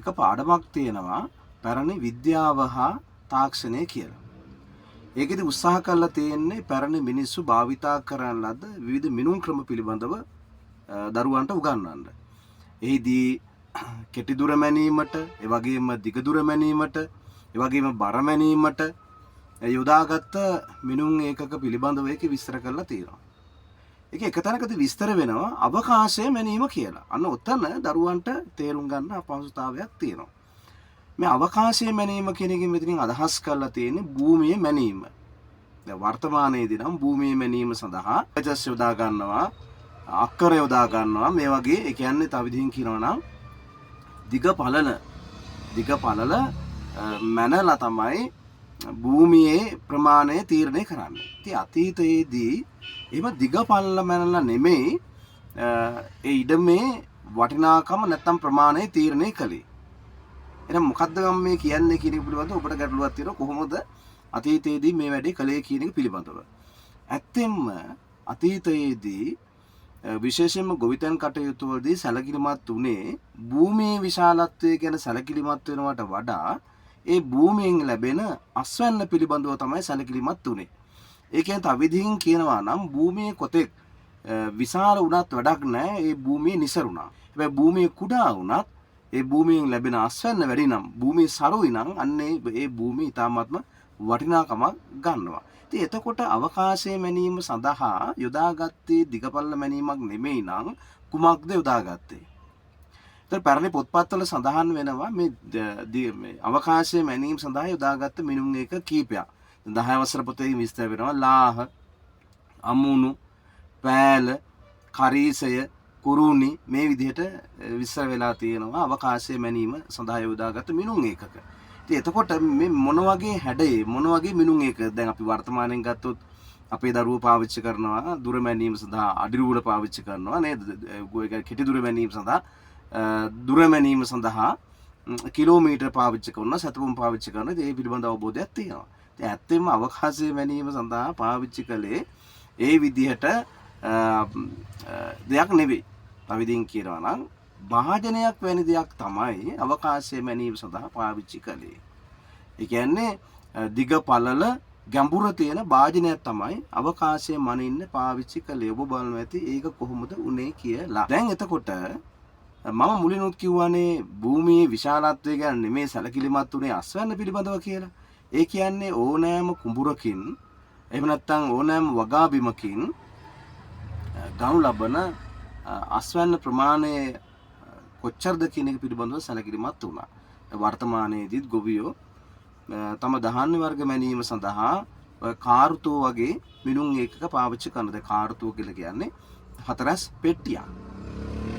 එක පාඩමක් තියෙනවා පැරණි විද්‍යාව හා තාක්ෂණය කියලා. ඒකෙදි උත්සාහ කරලා තියෙන්නේ පැරණි මිනිස්සු භාවිතා කරන ලද විවිධ මිනුම් ක්‍රම පිළිබඳව දරුවන්ට උගන්වන්න. එහිදී කෙටි දුර මැනීමට, ඒ වගේම දිග දුර මැනීමට, ඒ වගේම බර මැනීමට යොදාගත් මිනුම් ඒකක පිළිබඳව ඒක විස්තර කරලා තියෙනවා. ඒක එක තැනකදී විස්තර වෙනවා අවකාශය මැනීම කියලා. අන්න ඔතන දරුවන්ට තේරුම් ගන්න අපහසුතාවයක් තියෙනවා. මේ අවකාශය මැනීම කියන එකෙන් මෙතනින් අදහස් කරලා තියෙන්නේ භූමිය මැනීම. දැන් වර්තමානයේදී නම් භූමිය මැනීම සඳහා පැජස් යොදා ගන්නවා, අක්කර යොදා ගන්නවා. මේ වගේ ඒ කියන්නේ තව විදිහින් කියනවා නම් දිග පළල මැනලා තමයි භූමියේ ප්‍රමාණය තීරණය කරන්නේ. ඉතින් අතීතයේදී එහෙම දිග පළල මැනලා නෙමෙයි ඒ ඉඩමේ වටිනාකම නැත්තම් ප්‍රමාණය තීරණය කළේ. එහෙනම් මොකද්ද මම මේ කියන්නේ කියන එක පිළිබඳව ඔබට ගැටලුවක් තියෙනවා කොහොමද අතීතයේදී මේ වැඩේ කළේ කියන එක පිළිබඳව. ඇත්තෙන්ම අතීතයේදී විශේෂයෙන්ම ගොවිතැන් කටයුතු වලදී සැලකිලිමත් උනේ භූමියේ විශාලත්වය ගැන සැලකිලිමත් වෙනවට වඩා ඒ භූමියෙන් ලැබෙන අස්වැන්න පිළිබඳව තමයි සැලකිලිමත් උනේ. ඒ කියන්නේ තව විදිහින් කියනවා නම් භූමියේ කොතෙක් විශාල වුණත් වැඩක් නැහැ. ඒ භූමිය නිසරුණා. හැබැයි භූමිය කුඩා වුණත් ඒ භූමියෙන් ලැබෙන අස්වැන්න වැඩි නම් භූමිය සරුයි නම් අන්නේ ඒ භූමිය ඊටාත්ම වටිනාකමක් ගන්නවා. ඉතින් එතකොට අවකාශය මැනීම සඳහා යොදාගත්තේ දිගපල්ල මැනීමක් නෙමෙයි නම් කුමක්ද යොදාගත්තේ? ඒතර පැරණි පොත්පත්වල සඳහන් වෙනවා මේ අවකාශය මැනීම සඳහා යොදාගත්ත මිනුම් එක කීපයක්. 10 වසර පොතේ විස්තර වෙනවා ලාහ, අමුණු, පෑල, කරීසය, කුරුණි මේ විදිහට විස්තර වෙලා තියෙනවා අවකාශය මැනීම සඳහා යොදාගත්ත මිනුම් ඒකක. ඉතින් එතකොට මේ මොන වගේ හැඩයේ මොන වගේ මිනුම් ඒක දැන් අපි වර්තමානයෙන් ගත්තොත් අපේ දරුවෝ පාවිච්චි කරනවා දුර මැනීම සඳහා අඩිරුවල පාවිච්චි කරනවා නේද? කෙටි දුර මැනීම සඳහා දුර මැනීම සඳහා කිලෝමීටර් පාවිච්චි කරනවා, සැතපුම් පාවිච්චි කරනවා. ඒ පිළිබඳ අවබෝධයක් තියෙනවා. ඉතින් ඇත්තෙන්ම අවකාශය මැනීම සඳහා පාවිච්චි කළේ ඒ විදිහට දෙයක් නෙවෙයි. තවදින් කියනවා නම් භාජනයක් වැනි දෙයක් තමයි අවකාශය මැනීම සඳහා පාවිච්චි කළේ. ඒ කියන්නේ දිග පළල ගැඹුර තියෙන භාජනයක් තමයි අවකාශය මනින්න පාවිච්චි කළේ. ඔබ බලන්න ඇති ඒක කොහොමද උනේ කියලා. දැන් එතකොට මම මුලිනුත් කිව්වනේ භූමියේ විශාලත්වය ගැන නෙමේ සැලකිලිමත් උනේ අස්වැන්න පිළිබඳව කියලා. ඒ කියන්නේ ඕනෑම කුඹුරකින් එහෙම නැත්නම් ඕනෑම වගා බිමකින් ගනු ලබන අස්වැන්න ප්‍රමාණය කොච්චරද කියන එක පිළිබඳව සැලකිලිමත් වුණා. වර්තමානයේදීත් ගොවියෝ තම ධාන්‍ය වර්ග මැනීම සඳහා කාර්තුව වගේ මිනුම් ඒකක පාවිච්චි කරනවා. දැන් කාර්තුව කියලා කියන්නේ හතරස් පෙට්ටියක්.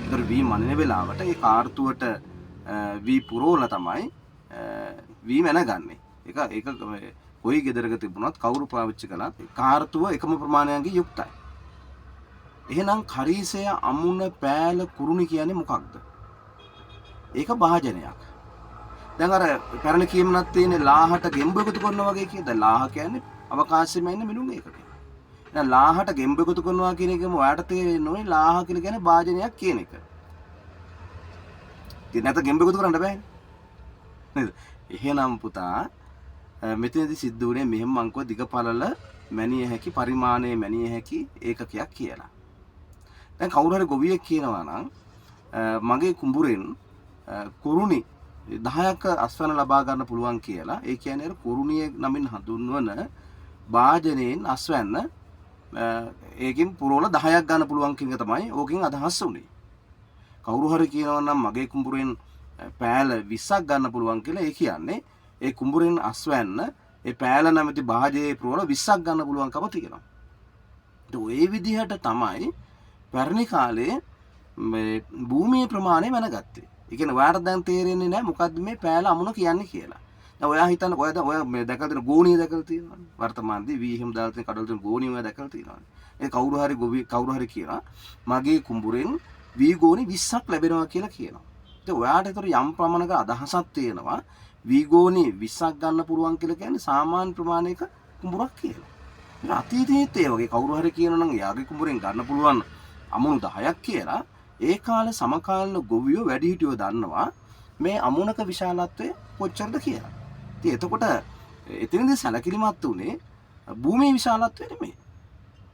ඒතර වී මනින වෙලාවට ඒ කාර්තුවට වී පුරවලා තමයි වී මැනගන්නේ. ඒක කොයි ගෙදරක තිබුණත් කවුරු පාවිච්චි කළත් කාර්තුව එකම ප්‍රමාණයකින් යුක්තයි. එහෙනම් කරීසය, අමුණ, පෑල, කුරුණි කියන්නේ මොකක්ද? ඒක භාජනයක්. දැන් අර පැරණි කියමනක් තියෙන්නේ ලාහට ගෙම්බ එකතු කරනවා වගේ කියන. දැන් ලාහ කියන්නේ අවකාශයේ මැන්න මිනුම් ඒකක. දැන් ලාහට ගෙම්බ එකතු කරනවා කියන එකම ඔයාලට තේරෙන්නේ නොවේ ලාහ කියලා කියන්නේ භාජනයක් කියන එක. ඉතින් නැත්නම් ගෙම්බ එකතු කරන්න බෑනේ. නේද? එහෙනම් පුතා මෙතනදී සිද්ධ වුණේ මෙහෙම මං කිව්වා දිග පළල මැනිය හැකි පරිමාණයේ මැනිය හැකි ඒකකයක් කියලා. දැන් කවුරු හරි ගොවියෙක් කියනවා නම් මගේ කුඹුරෙන් කුරුණි 10ක අස්වැන්න ලබා ගන්න පුළුවන් කියලා. ඒ කියන්නේ අර කුරුණිය නමින් හඳුන්වන භාජනයෙන් අස්වැන්න ඒකෙන් පුරවල 10ක් ගන්න පුළුවන් කියන එක තමයි ඕකෙන් අදහස් උනේ. කවුරු හරි කියනවා නම් මගේ කුඹුරෙන් පෑල 20ක් ගන්න පුළුවන් කියලා. ඒ කියන්නේ ඒ කුඹුරෙන් අස්වැන්න ඒ පෑල නැමැති භාජයේ පුරවල 20ක් ගන්න පුළුවන්කම තියෙනවා. ඒ ඔය විදිහට තමයි පැරණි කාලේ මේ භූමියේ ප්‍රමාණය මැනගත්තේ. ඒ කියන්නේ ඔයාලට දැන් තේරෙන්නේ නැහැ මොකද්ද මේ පෑල අමුණ කියන්නේ කියලා. දැන් ඔයා හිතන්න ඔය මේ දැකලා තියෙන ගෝණිය දැකලා තියෙනවනේ. වර්තමානයේදී වී හිම් දාලා තියෙන කඩවල තියෙන ගෝණිය ඔයා දැකලා තියෙනවනේ. ඒ කවුරු හරි කියනවා මගේ කුඹුරෙන් වී ගෝණි 20ක් ලැබෙනවා කියලා කියනවා. ඉතින් ඔයාට ඒතර යම් ප්‍රමාණයක අදහසක් තියෙනවා වී ගෝණි 20ක් ගන්න පුළුවන් කියලා කියන්නේ සාමාන්‍ය ප්‍රමාණයක කුඹුරක් කියලා. ඉතින් අතීතයේත් ඒ වගේ කවුරු හරි කියනවා නම් එයාගේ කුඹුරෙන් ගන්න පුළුවන් අමුණු 10ක් කියලා ඒ කාලේ සමකාලීන ගොවියෝ වැඩිහිටියෝ දන්නවා මේ අමුණක විශාලත්වය කොච්චරද කියලා. ඉතින් එතකොට එතනදී සැලකිලිමත් උනේ භූමියේ විශාලත්වය නෙමෙයි.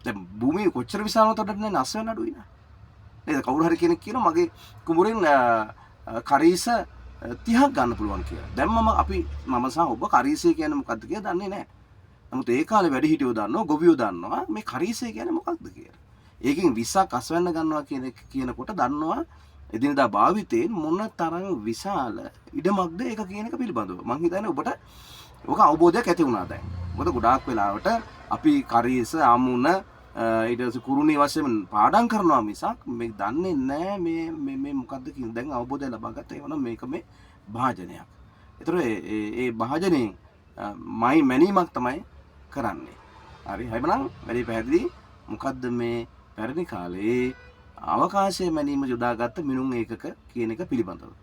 දැන් භූමිය කොච්චර විශාලවද නේ නැස් වෙන අඩුයි නා. නේද? කවුරු හරි කෙනෙක් කියනවා මගේ කුඹුරෙන් කරීස 30ක් ගන්න පුළුවන් කියලා. දැන් මම සහ ඔබ කරීසය කියන්නේ මොකක්ද කියලා දන්නේ නැහැ. නමුත් ඒ කාලේ වැඩි හිටියෝ දන්නවා, ගොවියෝ දන්නවා මේ කරීසය කියන්නේ මොකක්ද කියලා. ඒකෙන් 20ක් අස්වැන්න ගන්නවා කියනකොට දන්නවා එදිනදා භාවිතයෙන් මොන තරම් විශාල ඉඩමක්ද ඒක කියන එක පිළිබඳව. මම හිතන්නේ ඔබට ඔක අවබෝධයක් ඇති වුණා දැන්. මොකද ගොඩාක් වෙලාවට අපි කරීස අමුණ ඊට පස්සේ කුරුණේ වශයෙන් පාඩම් කරනවා මිසක් මේ දන්නේ නැහැ මේ මොකද්ද කියන දැන් අවබෝධය ලබා ගත්තා. ඒවනම් මේක මේ භාජනයක්. ඒතර ඒ භාජනයෙන් මැනීමක් තමයි කරන්නේ. හරි. හැබැයි වැඩි පැහැදිලි මොකද්ද මේ පැරණි කාලේ අවකාශයේ මැනීම යොදාගත්ත මිනුම් ඒකක කියන එක පිළිබඳව.